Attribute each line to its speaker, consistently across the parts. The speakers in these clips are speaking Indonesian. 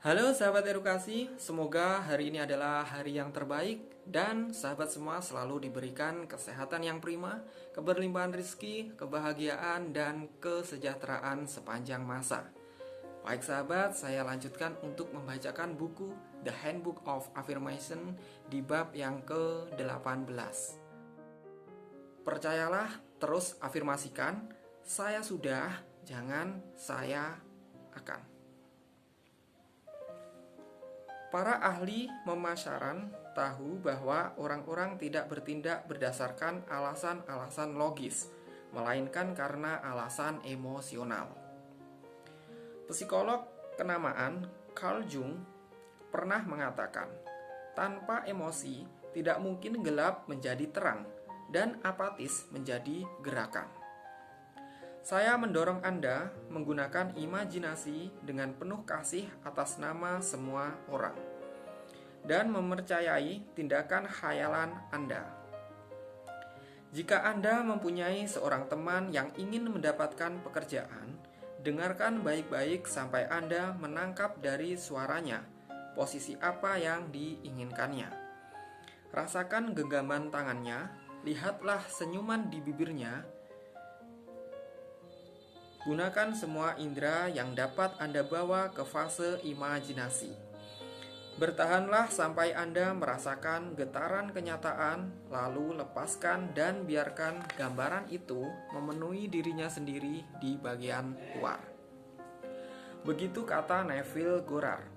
Speaker 1: Halo sahabat edukasi, semoga hari ini adalah hari yang terbaik dan sahabat semua selalu diberikan kesehatan yang prima, keberlimpahan rezeki, kebahagiaan, dan kesejahteraan sepanjang masa. Baik sahabat, saya lanjutkan untuk membacakan buku The Handbook of Affirmation di bab yang ke-18. Percayalah, terus afirmasikan, saya sudah, jangan saya akan. Para ahli pemasaran tahu bahwa orang-orang tidak bertindak berdasarkan alasan-alasan logis, melainkan karena alasan emosional. Psikolog kenamaan Carl Jung pernah mengatakan, tanpa emosi tidak mungkin gelap menjadi terang dan apatis menjadi gerakan. Saya mendorong Anda menggunakan imajinasi dengan penuh kasih atas nama semua orang dan mempercayai tindakan khayalan Anda. Jika Anda mempunyai seorang teman yang ingin mendapatkan pekerjaan, dengarkan baik-baik sampai Anda menangkap dari suaranya posisi apa yang diinginkannya. Rasakan genggaman tangannya, lihatlah senyuman di bibirnya. Gunakan semua indera yang dapat Anda bawa ke fase imajinasi. Bertahanlah sampai Anda merasakan getaran kenyataan, lalu lepaskan dan biarkan gambaran itu memenuhi dirinya sendiri di bagian luar. Begitu kata Neville Goddard,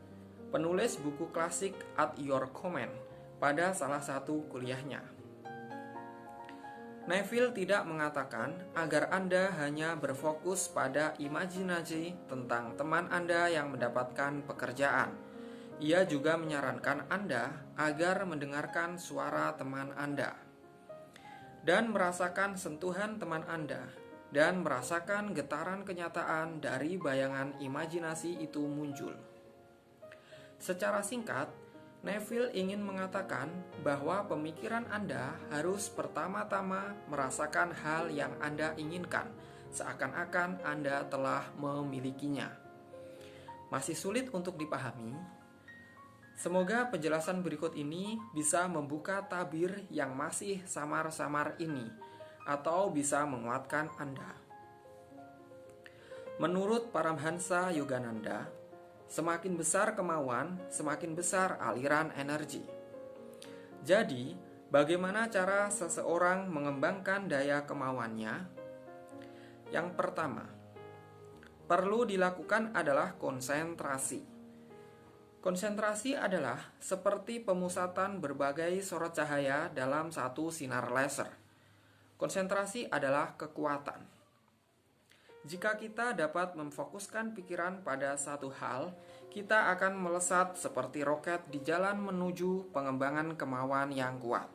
Speaker 1: penulis buku klasik At Your Command, pada salah satu kuliahnya. Neville tidak mengatakan agar Anda hanya berfokus pada imajinasi tentang teman Anda yang mendapatkan pekerjaan. Ia juga menyarankan Anda agar mendengarkan suara teman Anda dan merasakan sentuhan teman Anda dan merasakan getaran kenyataan dari bayangan imajinasi itu muncul. Secara singkat, Neville ingin mengatakan bahwa pemikiran Anda harus pertama-tama merasakan hal yang Anda inginkan, seakan-akan Anda telah memilikinya. Masih sulit untuk dipahami? Semoga penjelasan berikut ini bisa membuka tabir yang masih samar-samar ini, atau bisa menguatkan Anda. Menurut Paramhansa Yogananda, semakin besar kemauan, semakin besar aliran energi. Jadi, bagaimana cara seseorang mengembangkan daya kemauannya? Yang pertama, perlu dilakukan adalah konsentrasi. Konsentrasi adalah seperti pemusatan berbagai sorot cahaya dalam satu sinar laser. Konsentrasi adalah kekuatan. Jika kita dapat memfokuskan pikiran pada satu hal, kita akan melesat seperti roket di jalan menuju pengembangan kemauan yang kuat.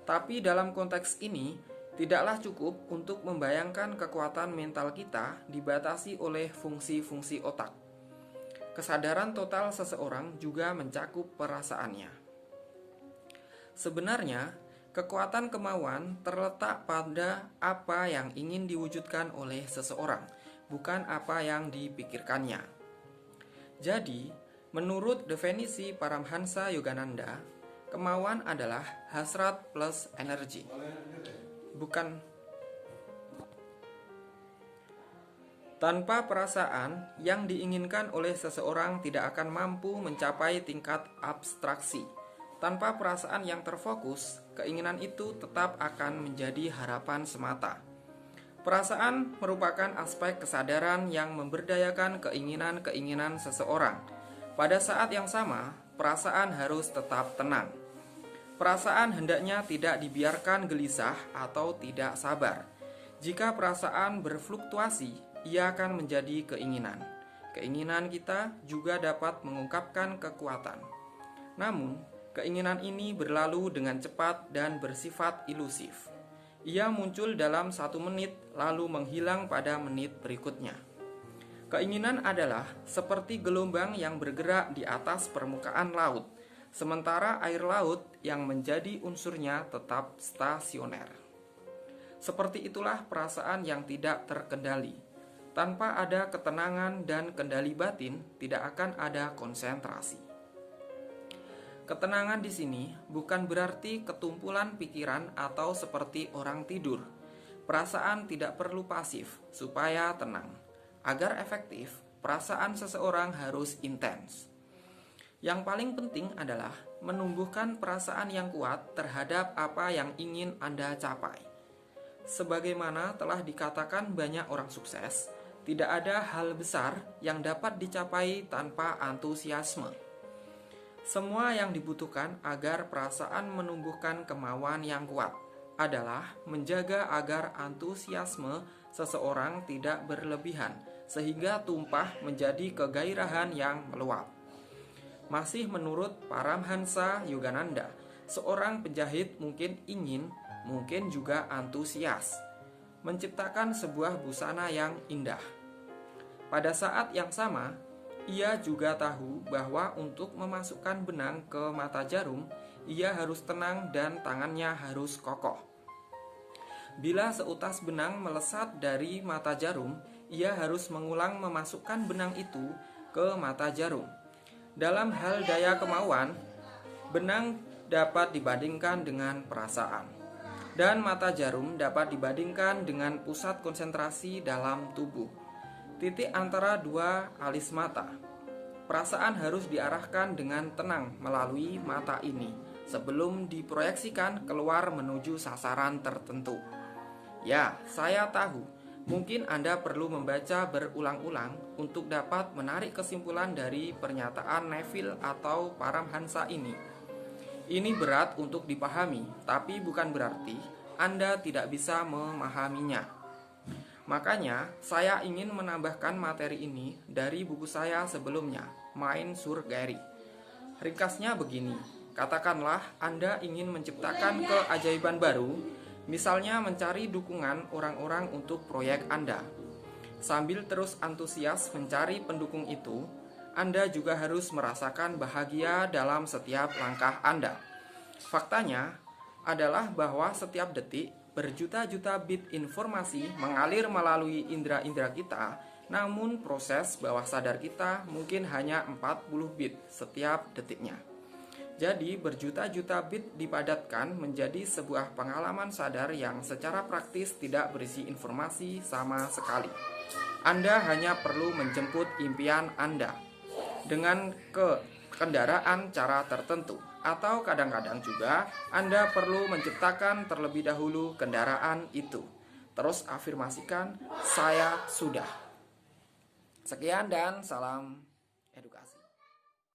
Speaker 1: Tapi dalam konteks ini, tidaklah cukup untuk membayangkan kekuatan mental kita dibatasi oleh fungsi-fungsi otak. Kesadaran total seseorang juga mencakup perasaannya. Sebenarnya, kekuatan kemauan terletak pada apa yang ingin diwujudkan oleh seseorang, bukan apa yang dipikirkannya. Jadi, menurut definisi Paramhansa Yogananda, kemauan adalah hasrat plus energi. Tanpa perasaan, yang diinginkan oleh seseorang tidak akan mampu mencapai tingkat abstraksi. Tanpa perasaan yang terfokus, keinginan itu tetap akan menjadi harapan semata. Perasaan merupakan aspek kesadaran yang memberdayakan keinginan-keinginan seseorang. Pada saat yang sama, perasaan harus tetap tenang. Perasaan hendaknya tidak dibiarkan gelisah atau tidak sabar. Jika perasaan berfluktuasi, ia akan menjadi keinginan. Keinginan kita juga dapat mengungkapkan kekuatan. Namun, keinginan ini berlalu dengan cepat dan bersifat ilusif. Ia muncul dalam 1 menit, lalu menghilang pada menit berikutnya. Keinginan adalah seperti gelombang yang bergerak di atas permukaan laut, sementara air laut yang menjadi unsurnya tetap stasioner. Seperti itulah perasaan yang tidak terkendali. Tanpa ada ketenangan dan kendali batin, tidak akan ada konsentrasi. Ketenangan di sini bukan berarti ketumpulan pikiran atau seperti orang tidur. Perasaan tidak perlu pasif supaya tenang. Agar efektif, perasaan seseorang harus intens. Yang paling penting adalah menumbuhkan perasaan yang kuat terhadap apa yang ingin Anda capai. Sebagaimana telah dikatakan banyak orang sukses, tidak ada hal besar yang dapat dicapai tanpa antusiasme. Semua yang dibutuhkan agar perasaan menumbuhkan kemauan yang kuat adalah menjaga agar antusiasme seseorang tidak berlebihan, sehingga tumpah menjadi kegairahan yang meluap. Masih menurut Paramhansa Yogananda, seorang penjahit mungkin ingin, mungkin juga antusias, menciptakan sebuah busana yang indah. Pada saat yang sama, ia juga tahu bahwa untuk memasukkan benang ke mata jarum, ia harus tenang dan tangannya harus kokoh. Bila seutas benang melesat dari mata jarum, ia harus mengulang memasukkan benang itu ke mata jarum. Dalam hal daya kemauan, benang dapat dibandingkan dengan perasaan, dan mata jarum dapat dibandingkan dengan pusat konsentrasi dalam tubuh. Titik antara dua alis mata. Perasaan harus diarahkan dengan tenang melalui mata ini sebelum diproyeksikan keluar menuju sasaran tertentu. Ya, saya tahu, mungkin Anda perlu membaca berulang-ulang untuk dapat menarik kesimpulan dari pernyataan Neville atau Paramhansa ini. Ini berat untuk dipahami, tapi bukan berarti Anda tidak bisa memahaminya. Makanya, saya ingin menambahkan materi ini dari buku saya sebelumnya, Mind sur Gary. Ringkasnya begini, katakanlah Anda ingin menciptakan keajaiban baru, misalnya mencari dukungan orang-orang untuk proyek Anda. Sambil terus antusias mencari pendukung itu, Anda juga harus merasakan bahagia dalam setiap langkah Anda. Faktanya adalah bahwa setiap detik, berjuta-juta bit informasi mengalir melalui indera-indera kita, namun proses bawah sadar kita mungkin hanya 40 bit setiap detiknya. Jadi berjuta-juta bit dipadatkan menjadi sebuah pengalaman sadar yang secara praktis tidak berisi informasi sama sekali. Anda hanya perlu menjemput impian Anda dengan kendaraan cara tertentu. Atau kadang-kadang juga Anda perlu menciptakan terlebih dahulu kendaraan itu. Terus afirmasikan, saya sudah. Sekian dan salam edukasi.